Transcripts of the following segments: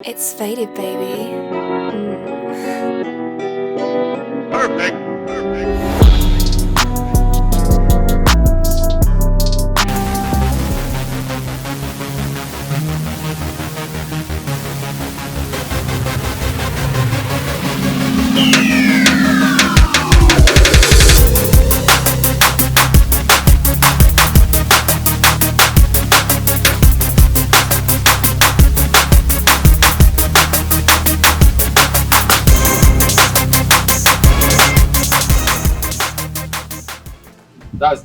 It's faded, baby. Perfect.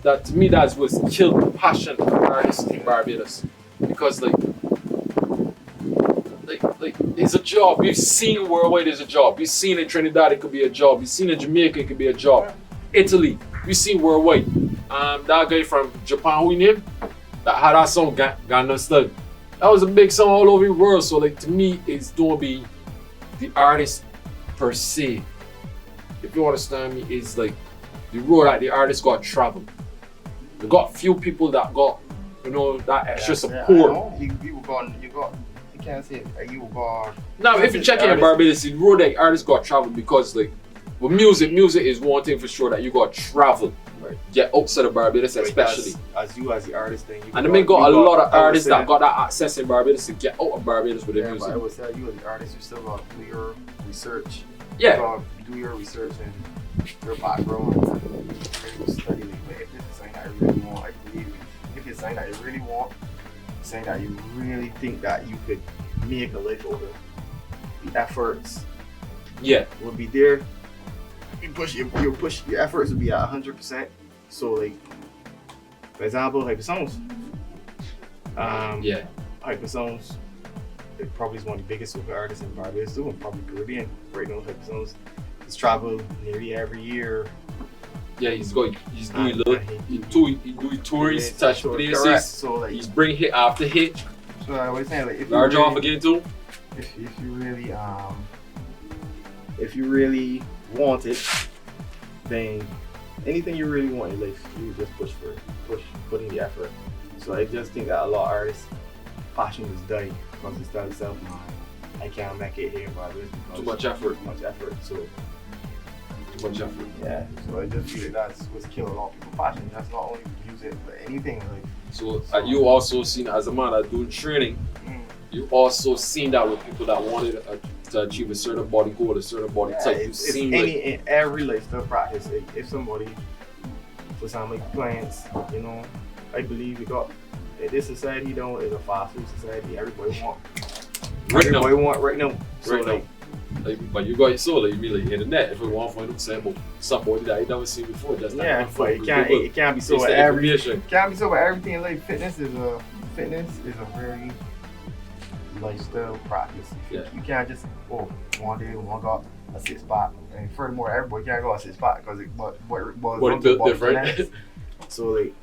That to me that's what's killed the passion of artists in Barbados. Because like it's a job. We've seen worldwide it's a job. We've seen in Trinidad it could be a job. We've seen in Jamaica it could be a job. Italy, we've seen worldwide. That guy from Japan, who name? That had that song Gangnam Style. That was a big song all over the world. So like to me it's don't be the artist per se. If you understand me, it's like the road that the artist got travel. They got few people that got, that extra support. You can't say it. You got. Now, if you check in Barbados, the road that artists got travel because like with music is one thing for sure that you got travel. Right. Get outside of Barbados, especially. As the artist thing. And they got a lot of artists that got that access in Barbados to get out of Barbados with their music. But I would say you as the artist, you still got to do your research. Yeah. You got to do your research and your background and study. But if this is something that you really want, I believe if it's something that you really want, something that you really think that you could make a life over, the efforts will be there. Your efforts will be at 100%. So like, for example, Hypersongs. Hypersongs, it probably is one of the biggest soca artists in Barbados too, and probably Caribbean. Right now, Hypersongs. He's traveled nearly every year. Yeah, he's doing tours, touch places. Correct. So like, he's bringing hit after hit. So I was saying like, if large you really, off again too. If you really want it, then anything you really want in life, you just put in the effort. So I just think that a lot of artists' passion is dying because they start self I can't make it here, but it's Too much effort. So Too much effort. yeah. So I just feel like that's what's killing a lot of people's passion. That's not only music, but anything like. So you also seen as a man that doing training. You also seen that with people that wanted to achieve a certain body goal, a certain body type. It's in every lifestyle practice. Like, if somebody, for example, like clients, I believe we got this society is a fast food society. Everybody want right now. So right now. But you got your soul, you mean like internet. If we want to find out somebody that you never seen before, just but it can't be so with everything. Can't be so with everything. Like fitness is a very lifestyle practice. You can't just one day one got a 6-pack, and furthermore everybody can't go a 6-pack because it built different. So like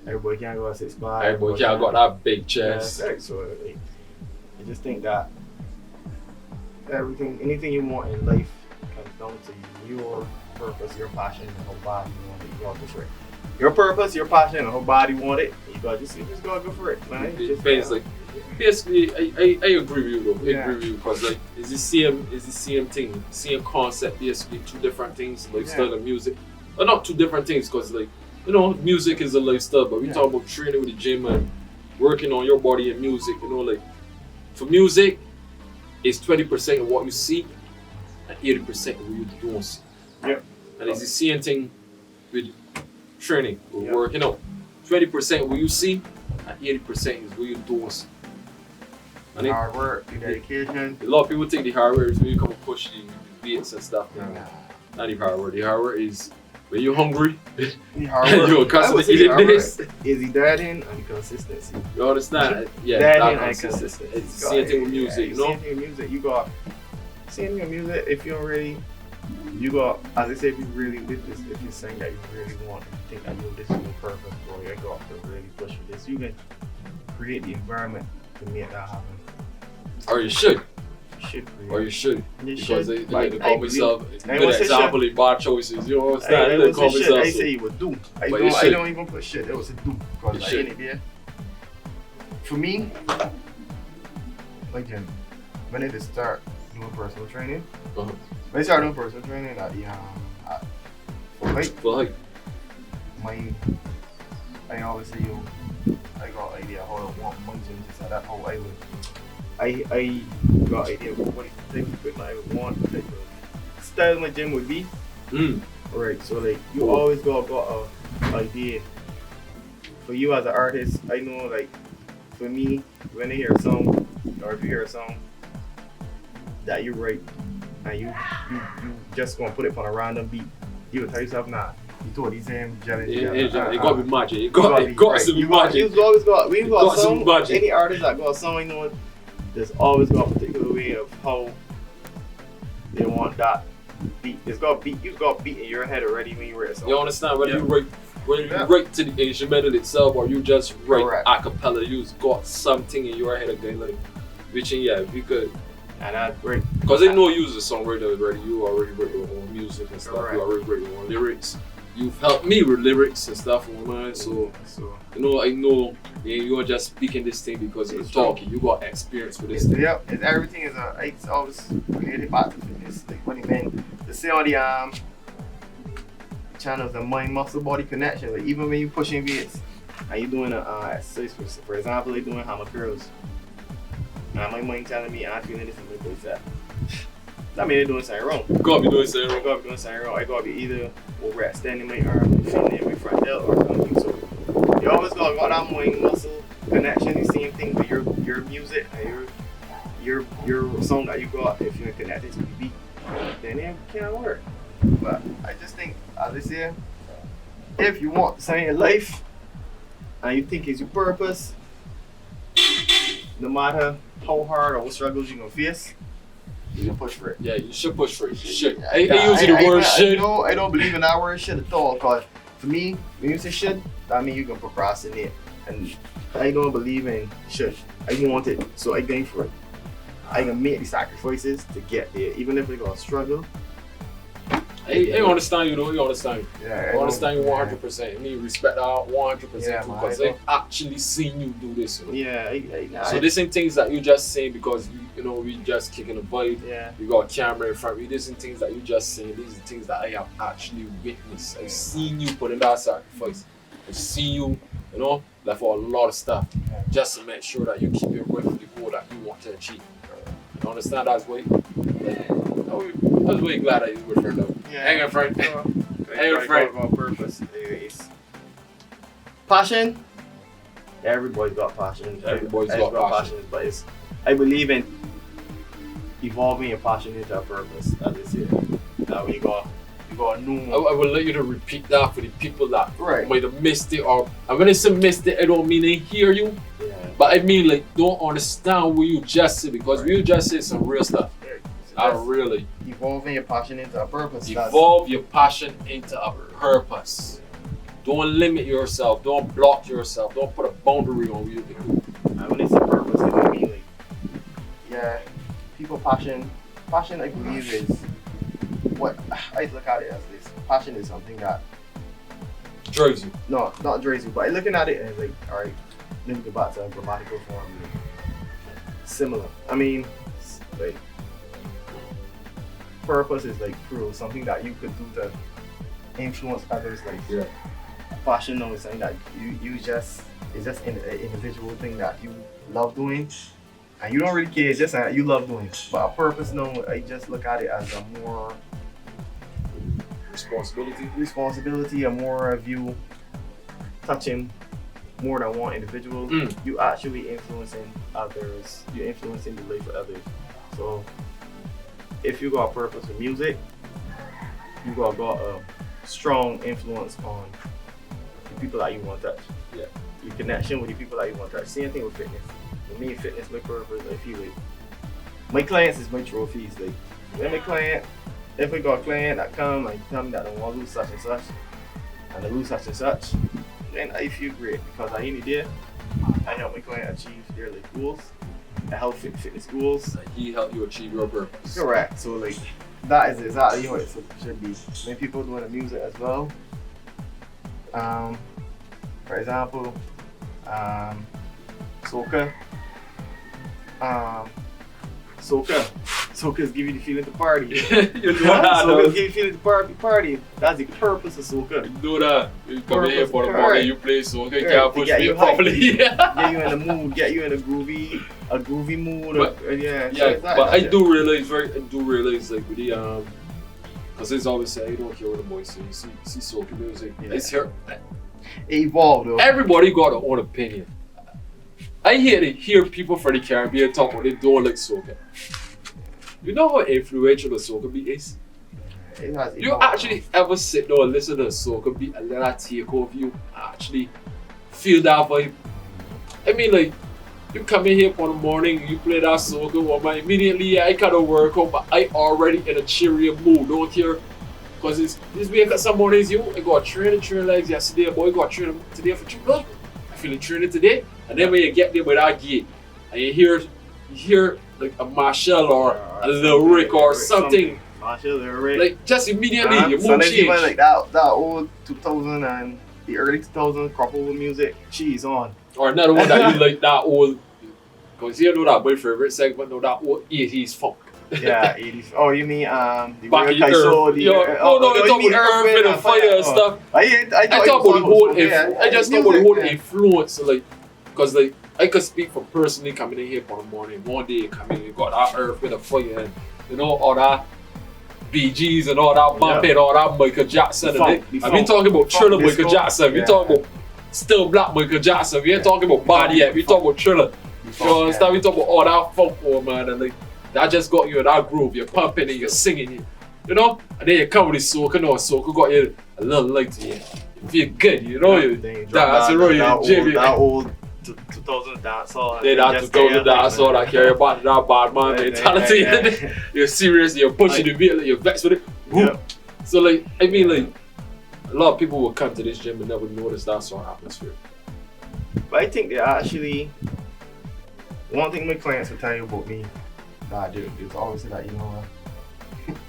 everybody can't go a 6-pack. Everybody can't got that big chest. Yeah, so like, I just think that anything you want in life comes down to your purpose, your passion, and how bad you want it. You gotta go for it. Your purpose, your passion, and how bad you want it. You just gotta go for it, man. Basically, I agree with you though. I agree with you because like it's the same thing, same concept. Basically, two different things, lifestyle and music. But not two different things because like music is a lifestyle, but we talk about training with the gym and working on your body and music. Like for music, it's 20% of what you see and 80% of what you don't see. Yep. And it's the same thing with training or working out. 20% what you see and 80% is what you don't see. And hard work, the dedication. A lot of people think the hard work is when you come and push the weights and stuff. Not the hard work. The hard work is when you're hungry and you're constantly eating this. Is he dieting and consistency? You understand? Yeah, dieting and consistency. It's the same thing with music, Same thing with music. Same thing with music. If you don't really, as I say, if you really with this, if you're saying that you really want, you think that this is your purpose, or you got to really push for this, you can create the environment to make that happen. Or you should. You should. Because they call themselves a good example in bad choices. You know what I'm saying? They call themselves. I say you would do. I don't even put shit. It was a do. Because like, for me, like Jim, when they start doing personal training, Uh-huh. when they start doing personal training at the for height, Well, like, I always say I got idea how I want my gym to set up, how I got idea of what type of equipment I would want, what type of style my gym would be. Right, so like you always got a idea. For you as an artist, I know like for me, when I hear a song, or if you hear a song that you write and you just gonna put it on a random beat, you would tell yourself, nah, you throw these same challenge. it gotta be magic. It got to be magic. You always got, we've got some, magic. any artist that got a song, you know, there's always got a particular way of how they want that beat. It's got beat, you got beat in your head already when you write a song. You understand whether you write to the instrumental itself or you just write a cappella, you've got something in your head again, like which we could. And that's great. Because they know you as a songwriter already, you already write your own music and stuff, you already write your own lyrics. You've helped me with lyrics and stuff online, so I know you're just speaking this thing because you're talking, you got experience with this thing. Yeah, everything is it's always related back to fitness. Like what you mean, to say on the channels, the mind muscle body connection. Like even when you pushing weights and you doing a exercise, for example, like doing hammer curls. And my mind telling me I'm feeling this in my bicep. That means they're doing something wrong. You gotta be doing something wrong. I gotta be doing something wrong. I gotta be either overextending my arm, feeling in my front delt, or something. So you always got that mind muscle connection. The same thing with your music and your song that you got. If you're connected to the beat, then it can't work. But I just think, as I say, if you want something in life and you think it's your purpose, no matter how hard or what struggles you're gonna face, you can push for it. Yeah, you should push for it. You should. I use the word should. I don't believe in that word should at all, because for me, when you say should, that means you can procrastinate. And I don't believe in should. I want it, so I going for it. I can make the sacrifices to get there, even if we're gonna struggle. I understand you though, you understand. Yeah, I understand you 100%. I mean, respect that 100% Yeah, too, because man, I've actually seen you do this. You know? Yeah, So this ain't things that you just saying because we just kicking a vibe. Yeah. You got a camera in front of you. These ain't things that you just saying. These are things that I have actually witnessed. I've seen you put in that sacrifice. I've seen you, like for a lot of stuff, just to make sure that you keep your way for the goal that you want to achieve. You understand? That's why. I was really glad that you were friend though. Yeah. Hang on, friend. Hang on, friend. On purpose. Anyways. Passion. Everybody's got passion. Everybody's got passion. But I believe in evolving your passion into a purpose. As I say. Now you got know. I will let you to repeat that for the people that Right. might have missed it, and when I say missed it, I don't mean they hear you, Yeah. but I mean like don't understand what you just said, because what you just said some real stuff. I really Evolving your passion into a purpose. evolve your passion into a purpose. Don't limit yourself. Don't block yourself. Don't put a boundary on what you can do. And when it's a purpose, it can mean like, people passion I believe is what I look at it as this. Passion is something that Drives you. no, not drives you, but looking at it as like, alright, let me go back to a grammatical form. Similar. I mean, like, purpose is like through something that you could do to influence others. Like, passion is something that you just, it's just an individual thing that you love doing, and you don't really care. It's just that you love doing. But a purpose, no, I just look at it as a more responsibility, and more of you touching more than one individual. You actually influencing others. You're influencing the life of others. So if you got a purpose in music, you got a strong influence on the people that you want to touch. Yeah. Your connection with the people that you want to touch. Same thing with fitness. For me, fitness, my purpose, I feel like my clients is my trophies. Like, when my client, if I got a client that come and tell me that they want to lose such and such, and they lose such and such, then I feel great, because at the end of the day, I help my client achieve their like goals. I help fitness goals. Like he helped you achieve your purpose. Correct. So like, that is exactly how it should be. When people doing the music as well, for example, soca, Soca's give you the feeling to party. You know that, Soca's give you the feeling to party. That's the purpose of soca. You know that. You come in here Purpose, for the right. morning, you play soca, you Right, can't to push get me you properly. Get you in the mood, get you in a groovy mood. But- yeah, so Yeah, it's that, but I yeah. do realize like with the because it's always say you don't hear what the boys say. You see soca music. Yeah. It's here. It evolved though. Everybody got their own opinion. I hear people from the Caribbean talk what they don't like soca. You know how influential the soca beat is? It has You evolved. actually ever sit down and listen to a soca beat and let that take over you? Actually feel that vibe? I mean, like, you come in here for the morning, you play that soca, well, immediately I kind of work out, but I already in a cheerier mood, don't care. Because it's week some mornings, I got train legs yesterday, boy, got train today for 2 blood. I feel training today. And then when you get there with that gate, and you hear like a Marshall or a lyric or something. Marshall lyric. Like just immediately your mood sometimes change. even like that old 2000 and the early 2000s crossover music, she's on. Or another one that you like that old, because you know that my favorite segment, know that old 80s funk. Yeah, 80s. Oh, you mean the Back in Real Kaiso, Earth. No, they talk about Earth and fire and stuff. I talk about the whole, I just talk about the whole influence, like, because like, I could speak from personally coming in here for the morning. One day you come in, you got that Earth with a fire and, you know, all that BGs and all that bumping, all that Michael Jackson. And we talking about Thriller Michael Jackson. We talking about Still Black Michael Jackson. We ain't talking about Body yet. We talking about Thriller. You understand? We talking about all that funk, oh man, and like, that just got you in that groove. You're pumping and you're singing, you know? And then you come with the soca, no, soca got you a little light to you. You feel good, you know? You dance around, you jig. That old 2000 dancehall. Yeah, that 2000 dancehall that carry about that bad man mentality. You're serious, you're pushing the beat, you're vexed with it. Yeah. So like, I mean like, a lot of people will come to this gym and never notice that sort of atmosphere. But I think they actually, one thing my clients will tell you about me, that it's always that, you know,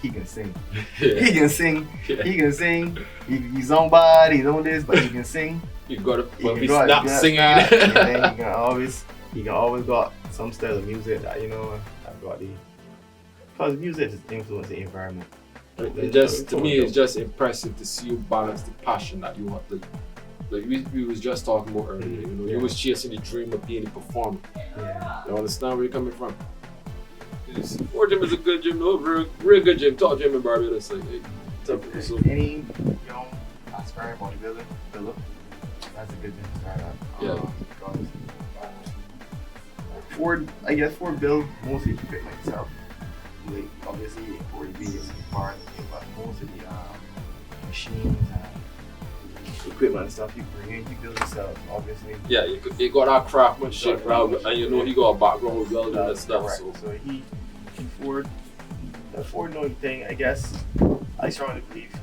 he can sing. Yeah. He can sing. Yeah. He can sing. He's on body, he's on this, but he can sing. You gotta, but he's got- not yeah, singing. and then he can always got some style of music that, you know, I've got the, because music just influences the environment. It just, to me, it's just impressive to see you balance the passion that you want to. Like we was just talking about earlier, you know, you was chasing the dream of being a performer. Yeah. You understand where you're coming from? Our gym is a good gym, no, real good gym, top gym in Barbados. Like, so, Any young aspiring bodybuilder, that's a good thing to start at. Yeah. Because Ford build mostly equipment itself. Like obviously Ford B is part of it, but most of the machines and equipment and stuff you bring in, you build yourself, obviously. yeah, you got that craftsmanship, and you know he got a background with welding and stuff. Correct. So he Ford knowing thing, I guess, I strongly believe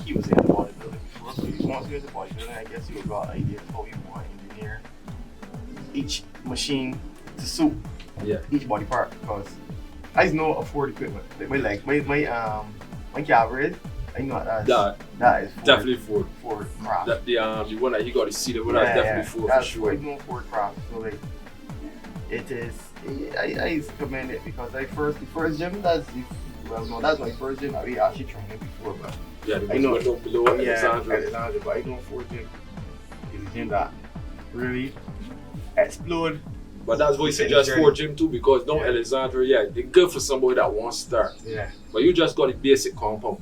he was into bodybuilding before, so he wants to get into bodybuilding. I guess he would got an idea of how you want to engineer each machine to suit each body part, because I know of Ford equipment. Like my cavalry, I know that is Ford, definitely Ford. Ford craft. That the one that he got to see, that one that's definitely Ford for that's sure. I know Ford craft, so like it is. I commend it because the first gym that's my first gym that we actually trained in before, but Yeah, I know below Alexandra, but I know Ford gym is a gym that really explode. But that's why you suggest Ford gym too, because no Alexandra, it's good for somebody that wants to start. Yeah. But you just got the basic compound.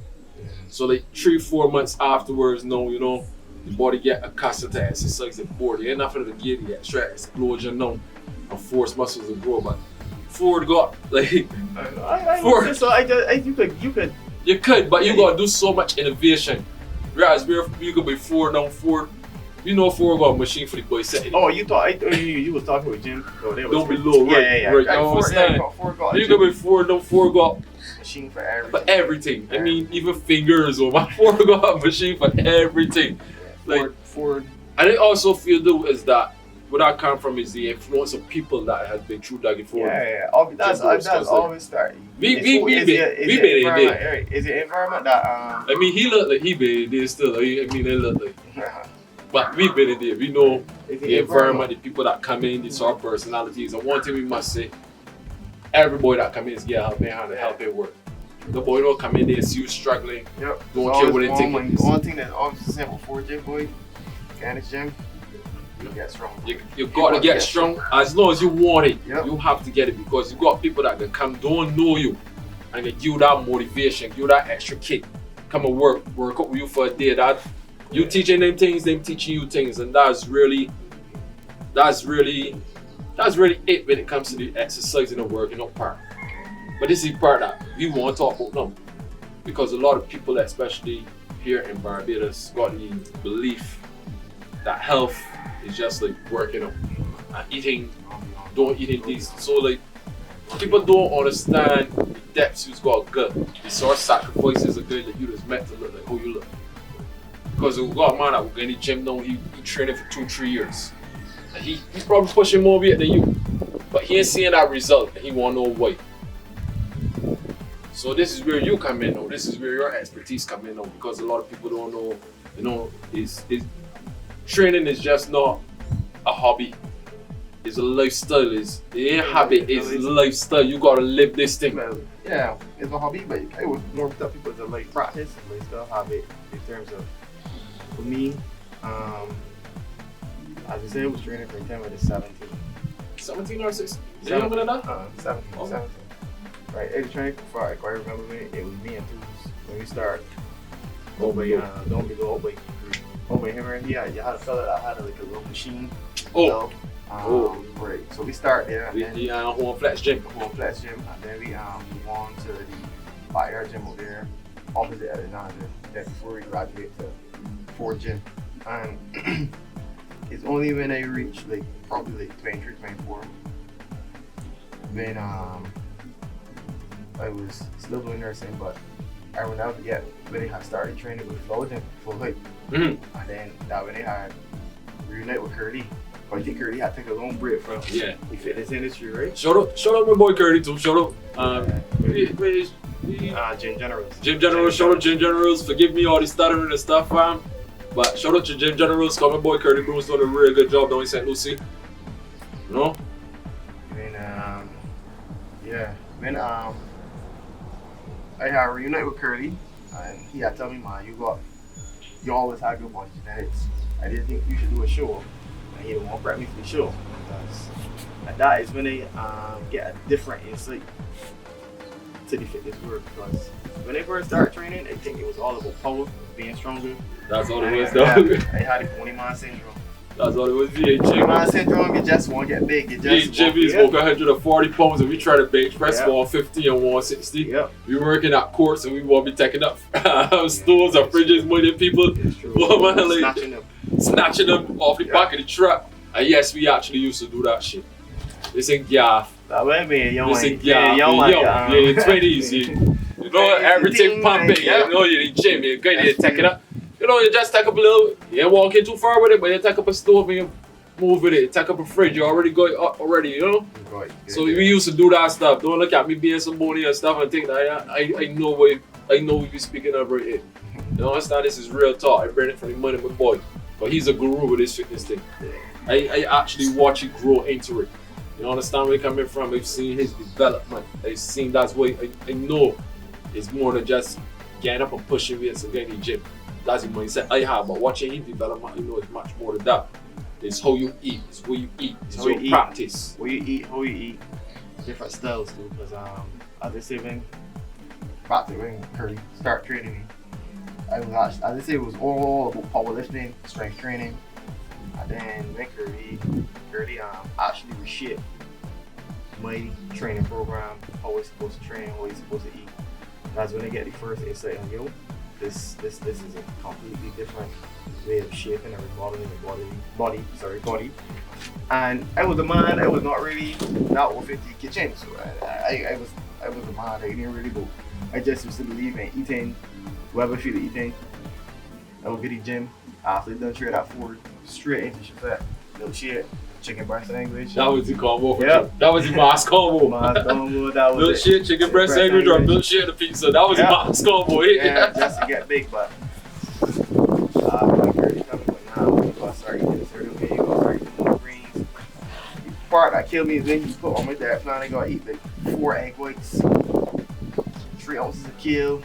So like 3-4 months afterwards, you know, the body get accustomed to exercise and Ford. You ain't nothing to get the extra explosion now and force muscles to grow. But Ford got like Ford. So you could. You could, but you gotta do so much innovation. Whereas you could be Ford now. Ford, you know, Ford got a machine for the boy setting. Oh, you thought you was talking with Jim? Oh, don't be low, right? Right. You understand? Ford got You could be Ford now. Ford got machine for everything. I mean, even fingers or my Ford got a machine for everything. Ford. And I also feel though is that where that come from is the influence of people that has been through that before. Yeah. That's always starting. We been in there. Is it environment that I mean, he looked like he been in there still. I mean, they look like. But we've been in there. We know the environment, the people that come in, these sort of personalities. And one thing we must say, every boy that come in is get help behind to help it work. The boy don't come in there see you struggling. Yep. Don't care what it takes. The only thing that's always the same before gym, boy, get in the gym, you get strong. You got to get strong as long as you want it. Yep. You have to get it because you got people that can come, don't know you, and they give you that motivation, give you that extra kick. Come and work out with you for a day. That you teaching them things, them teaching you things, and that's really it when it comes to the exercising and working out part. But this is the part that we want to talk about now, because a lot of people, especially here in Barbados, got the belief that health is just like working out and eating, don't eating decent. So like people don't understand the depths you've got good. The sort of sacrifices are good that you just meant to look like how you look. Because we got a man that will go in the gym now, he training for 2-3 years. And he's probably pushing more weight than you. But he ain't seeing that result and he want no weight. So this is where you come in now. This is where your expertise come in now, because a lot of people don't know, is training is just not a hobby. It's a lifestyle. It ain't a habit, it's a lifestyle. You gotta live this thing. Well, yeah, it's a hobby, but I would more tell people it's a life practice, lifestyle habit in terms of, for me, as I said, I was training from 10 to 17. 17 or 16? Is it younger than that? 17. Oh. 17. Right, I was training for, I quite remember me, it was me and Tools when we started. Don't be him right here. You had a fella that had like a little machine. Right. So we start there. The Home Flex Gym. Home Flex Gym, and then we move on to the backyard gym over there, opposite Alexander. Then before we graduate to Ford Gym, and it's only when I reach like probably like 23, 24, when I was still doing nursing, but I would never forget when I had started training with Flow Gym, Full Height. And then that when I had reunite with Curly. But I think Curly had to take a long break from the fitness industry, right? Shout out my boy Curly too. Shout out Gym Generals. Gym Generals, shout out Gym Generals. Forgive me all the stuttering and stuff, fam. But shout out to Gym Generals, cause my boy Curly Bruce doing a really good job down in St. Lucie. You know? When I had reunite with Curly, and he had told me, man, you always had good body genetics. I didn't think you should do a show, and he didn't want to prep me for the show. And that is when I get a different insight to the fitness world, because when I first started training, I think it was all about power, being stronger. That's all it was, though. I had the pony man syndrome. That's all it was. Pony man syndrome, you just want to get big. Jimmy is walking 140 pounds, and we try to bench press 150 and 160. Yep. We working at courts, and we won't be taking up stores or fridges more than people. Well, man, like, snatching them off the back of the truck. And yes, we actually used to do that shit. This ain't gaff. This ain't gaff. Yeah, 20s. You know, everything pumping. You know, you're in the gym. You're good. You take it up. You know, you just take up a little. You ain't walking too far with it, but you take up a stove and you move with it. You take up a fridge. You already go up already. You know. Right. So we used to do that stuff. Don't look at me being somebody and stuff and think that I know what you're speaking of right here. You understand? This is real talk. I bring it from the money, my boy. But he's a guru with this fitness thing. I actually watch it grow into it. You understand where he's coming from? I've seen his development. I've seen that's why I know it's more than just getting up and pushing weights and getting in the gym. That's the mindset I have. But watching his development, I know it's much more than that. It's how you eat. It's what you eat. It's how you practice. How you eat. Different styles too. Because as I say, when Curly started training me, I was actually, as I say, it was all about powerlifting, strength training. And then when Curly actually reshaped my training program, how we're supposed to train, how we're supposed to eat. That's when I get the first insight on, this is a completely different way of shaping and remodeling the body. And I was a man, I was not really that often in the kitchen, so I was a man, I didn't really go. I just used to believe in eating whatever I feel like eating. I would get to the gym, after I done trade at Ford, straight into Chefette, little shit, chicken breast sandwich. That was the combo. Yep. That was the mass combo. That was little shit, chicken breast sandwich, or little shit and pizza. That was the mass combo. Yeah, just to get big, but I'm very coming with now. You gotta start eating a certain way, you gotta start eating more greens. The part that killed me is when you put on my diet plan, I gotta eat like 4 4 egg whites, 3 ounces of kale,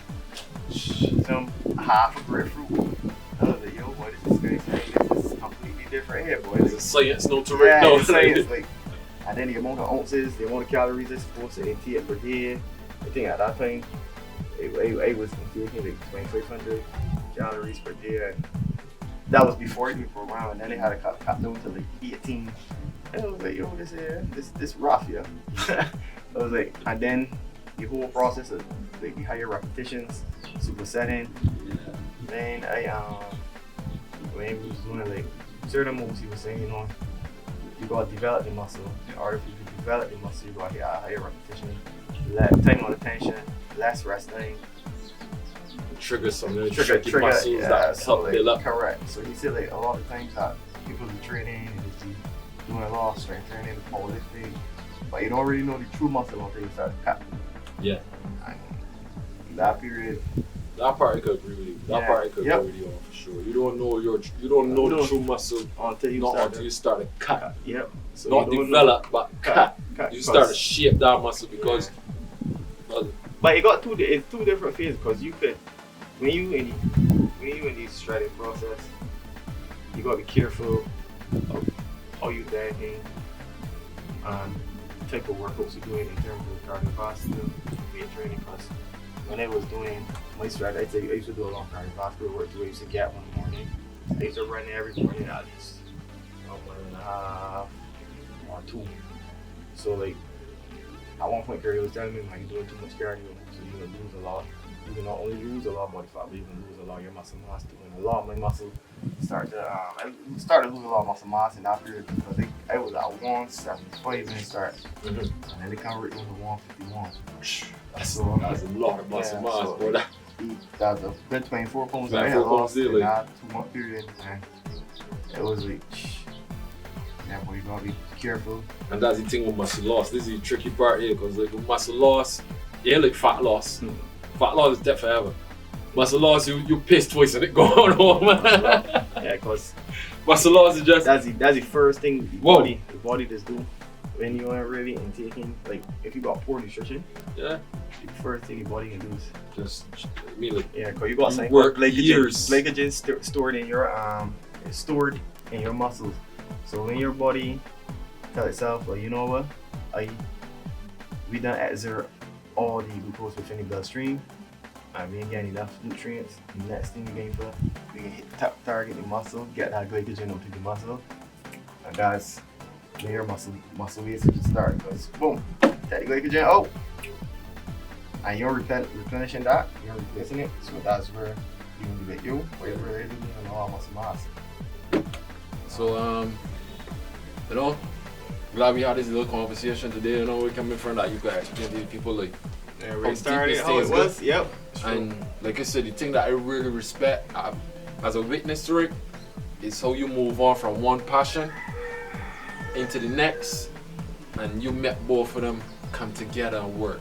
some half a grapefruit. I was like, yo, what is this guy saying? This is completely different here, boy. It's a science, no to Yeah, no, it's science, like, and then the amount of ounces, the amount of calories it's supposed to intake per day. I think at that time, I was intaking like 2,500 calories per day. And that was before the program, and then they had to cut down to like 18. And I was like, yo, this rough, yeah. I was like, and then the whole process of like the higher repetitions, supersetting. Then when we was doing like certain moves, he was saying, you know, you gotta develop the muscle. In order for you to develop the muscle, you gotta hit a higher repetition, time on attention, less resting. Trigger some of the tricky muscles that help like, build up. Correct. So he said like a lot of times that people be training and just be doing a lot of strength training, powerlifting, but you don't really know the true muscle until you start to cut. Yeah. And that period. That part I could agree with you. That part I could agree with you on for sure. You don't know the true muscle until you start to cut. Yep. So not develop, but cut. You start to shape that muscle because. But it got it's two different phases because you could, when you in the shredding process, you gotta be careful of how you dieting and the type of workouts you're doing in terms of cardiovascular weight training. Because when I was doing my shred, I used to do a lot of cardiovascular work. I used to get one morning. I used to run every morning at least 1.5 or 2. So like. At one point, Gary was telling me, like, you're doing too much cardio, so you're gonna lose a lot. You can not only lose a lot of body fat, but you can lose a lot of your muscle mass too. And a lot of my muscle started to lose a lot of muscle mass in that period because I was at 175 and start, and then they come right down to 151. That's a lot of muscle mass, so boy. That's a good 24 pounds. Like I had 4 pounds lost in daily. that 2-month period, and it was like. Yeah, boy, you gotta be careful. And that's the thing with muscle loss. This is the tricky part here, because like with muscle loss, like fat loss. Fat loss is dead forever. Muscle loss, you piss twice and it going home. Yeah, because muscle loss is just that's the first thing the body does do when you are really intaking. Like if you got poor nutrition, the first thing your body can do is just like because you got something work glycogen stored in your muscles. So when your body tell itself, well, you know what, we done exert all the glucose within the bloodstream, and we ain't getting enough nutrients. The next thing we can hit target the muscle, get that glycogen onto the muscle, and that's when your muscle wastage will start. Because boom, that glycogen out, and you're replenishing that, you're replacing it. So that's where you can be like, yo, where you're really losing a lot of muscle mass. So you know, glad we had this little conversation today. You know, we're coming from that you can explain to people like we started how it was. Yep. And like I said, the thing that I really respect as a witness to it is how you move on from one passion into the next, and you met both of them come together and work.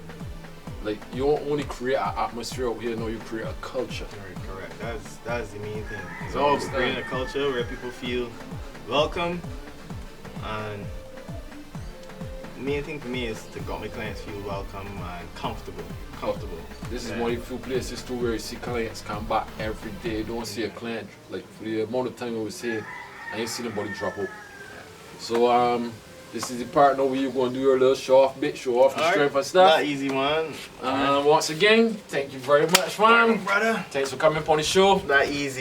Like you don't only create an atmosphere out here, no, you create a culture. Right, correct. That's the main thing. It's all about creating a culture where people feel welcome, and the main thing for me is to get my clients feel welcome and comfortable. This is one of the few places too where you see clients come back every day. You don't see a client like for the amount of time I was here, and you see nobody drop out. So this is the part now where you're going to do your little show off the strength and stuff. Not easy one. Once again, thank you very much, man. Brother. Thanks for coming upon the show. Not easy.